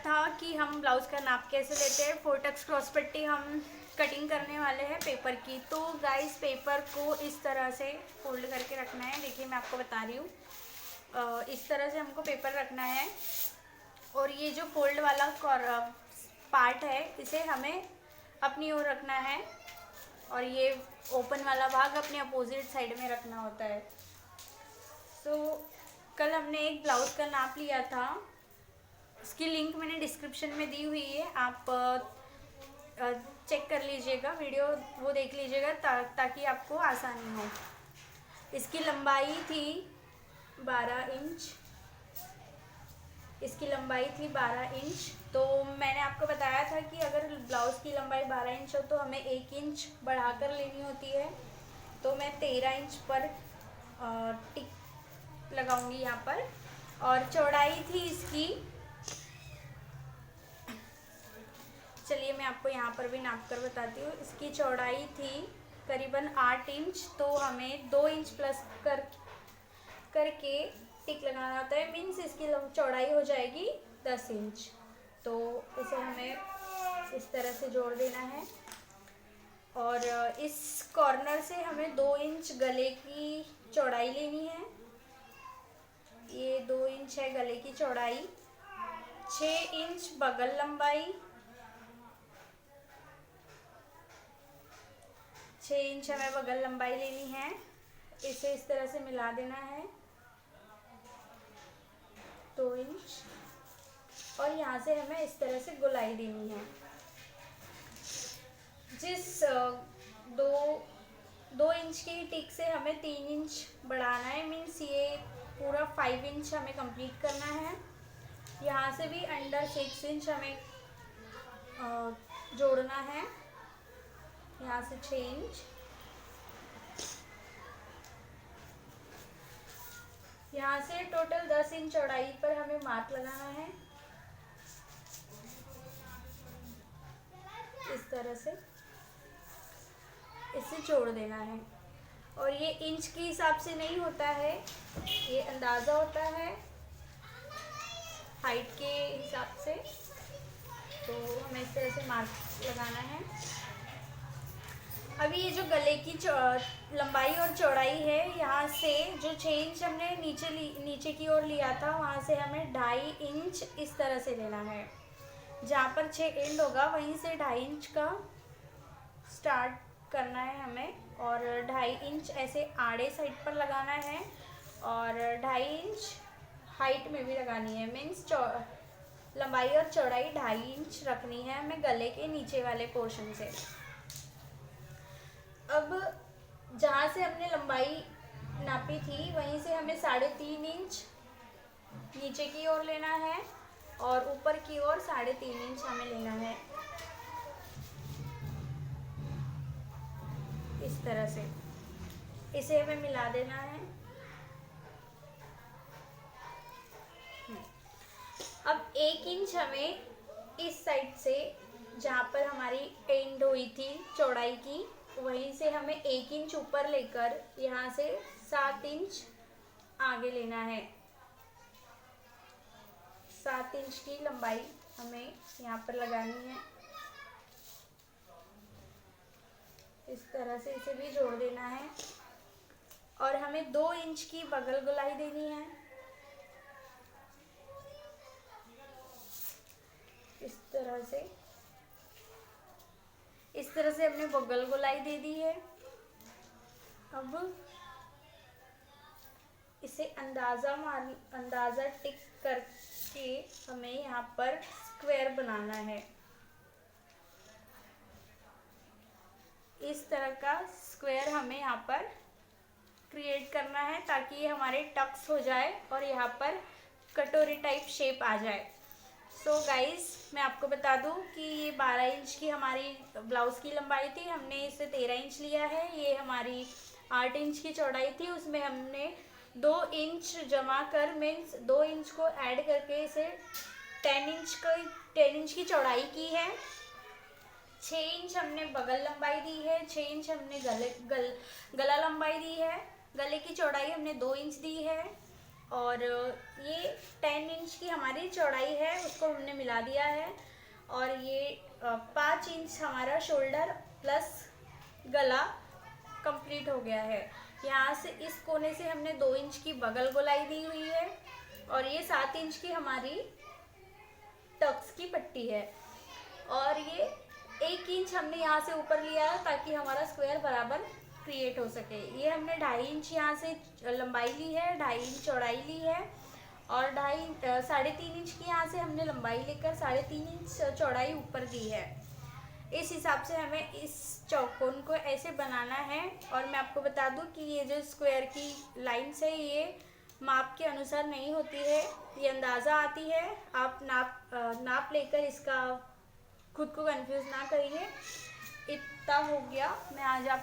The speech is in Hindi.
था कि हम ब्लाउज़ का नाप कैसे लेते हैं। 4 टक्स क्रॉस पट्टी हम कटिंग करने वाले हैं पेपर की। तो गाइस पेपर को इस तरह से फोल्ड करके रखना है। देखिए मैं आपको बता रही हूँ, इस तरह से हमको पेपर रखना है और ये जो फोल्ड वाला पार्ट है इसे हमें अपनी ओर रखना है और ये ओपन वाला भाग अपने अपोजिट साइड में रखना होता है। तो कल हमने एक ब्लाउज़ का नाप लिया था, उसकी लिंक मैंने डिस्क्रिप्शन में दी हुई है, आप चेक कर लीजिएगा, वीडियो वो देख लीजिएगा ताकि आपको आसानी हो। इसकी लंबाई थी 12 इंच, इसकी लंबाई थी 12 इंच। तो मैंने आपको बताया था कि अगर ब्लाउज़ की लंबाई 12 इंच हो तो हमें 1 इंच बढ़ाकर लेनी होती है। तो मैं 13 इंच पर टिक लगाऊंगी यहाँ पर। और चौड़ाई थी इसकी, चलिए मैं आपको यहाँ पर भी नाप कर बताती हूँ। इसकी चौड़ाई थी करीबन 8 इंच। तो हमें 2 इंच प्लस करके टिक लगाना होता है, मीन्स इसकी चौड़ाई हो जाएगी 10 इंच। तो इसे हमें इस तरह से जोड़ देना है और इस कॉर्नर से हमें 2 इंच गले की चौड़ाई लेनी है। ये 2 इंच है गले की चौड़ाई, 6 इंच बगल लंबाई, 6 इंच हमें बगल लंबाई लेनी है। इसे इस तरह से मिला देना है 2 इंच और यहाँ से हमें इस तरह से गोलाई देनी है। जिस दो इंच की टिक से हमें 3 इंच बढ़ाना है, मीन्स ये पूरा 5 इंच हमें कंप्लीट करना है। यहाँ से भी अंडर 6 इंच हमें जोड़ना है, यहाँ से 6 इंच, यहाँ से टोटल 10 इंच चौड़ाई पर हमें मार्क लगाना है। इस तरह से इसे जोड़ देना है और ये इंच के हिसाब से नहीं होता है, ये अंदाज़ा होता है हाइट के हिसाब से। तो हमें इस तरह से मार्क लगाना है। अभी ये जो गले की लंबाई और चौड़ाई है, यहाँ से जो 6 इंच हमने नीचे की ओर लिया था वहाँ से हमें 2.5 इंच इस तरह से लेना है। जहाँ पर 6 एंड होगा वहीं से 2.5 इंच का स्टार्ट करना है हमें और 2.5 इंच ऐसे आड़े साइड पर लगाना है और 2.5 इंच हाइट में भी लगानी है। मीन्स लंबाई और चौड़ाई 2.5 इंच रखनी है हमें गले के नीचे वाले पोर्शन से। अब जहाँ से हमने लंबाई नापी थी वहीं से हमें 3.5 इंच नीचे की ओर लेना है और ऊपर की ओर 3.5 इंच हमें लेना है। इस तरह से इसे हमें मिला देना है। अब 1 इंच हमें इस साइड से, जहाँ पर हमारी एंड हुई थी चौड़ाई की, वहीं से हमें 1 इंच ऊपर लेकर यहाँ से 7 इंच आगे लेना है। 7 इंच की लंबाई हमें यहाँ पर लगानी है। इस तरह से इसे भी जोड़ देना है और हमें 2 इंच की बगल गोलाई देनी है। इस तरह से हमने बगल गोलाई दे दी है। अब इसे अंदाज़ा टिक करके हमें यहाँ पर स्क्वायर बनाना है। इस तरह का स्क्वायर हमें यहाँ पर क्रिएट करना है ताकि ये हमारे टक्स हो जाए और यहाँ पर कटोरी टाइप शेप आ जाए। सो गाइस मैं आपको बता दूं कि ये 12 इंच की हमारी ब्लाउज़ की लंबाई थी, हमने इसे 13 इंच लिया है। ये हमारी 8 इंच की चौड़ाई थी, उसमें हमने 2 इंच जमा कर मीन्स 2 इंच को ऐड करके इसे 10 इंच की चौड़ाई की है। 6 इंच हमने बगल लंबाई दी है, 6 इंच हमने गला लंबाई दी है। गले की चौड़ाई हमने 2 इंच दी है और ये 10 इंच की हमारी चौड़ाई है, उसको हमने मिला दिया है। और ये 5 इंच हमारा शोल्डर प्लस गला कंप्लीट हो गया है। यहाँ से इस कोने से हमने 2 इंच की बगल गोलाई दी हुई है और ये 7 इंच की हमारी टक्स की पट्टी है। और ये 1 इंच हमने यहाँ से ऊपर लिया है ताकि हमारा स्क्वायर बराबर क्रिएट हो सके। ये हमने 2.5 इंच यहाँ से लंबाई ली है, 2.5 इंच चौड़ाई ली है और 3.5 इंच की यहाँ से हमने लंबाई लेकर 3.5 इंच चौड़ाई ऊपर दी है। इस हिसाब से हमें इस चौकोन को ऐसे बनाना है। और मैं आपको बता दूं कि ये जो स्क्वायर की लाइन्स है ये माप के अनुसार नहीं होती है, ये अंदाज़ा आती है। आप नाप लेकर इसका खुद को कंफ्यूज ना करिए। इतना हो गया। मैं आज आप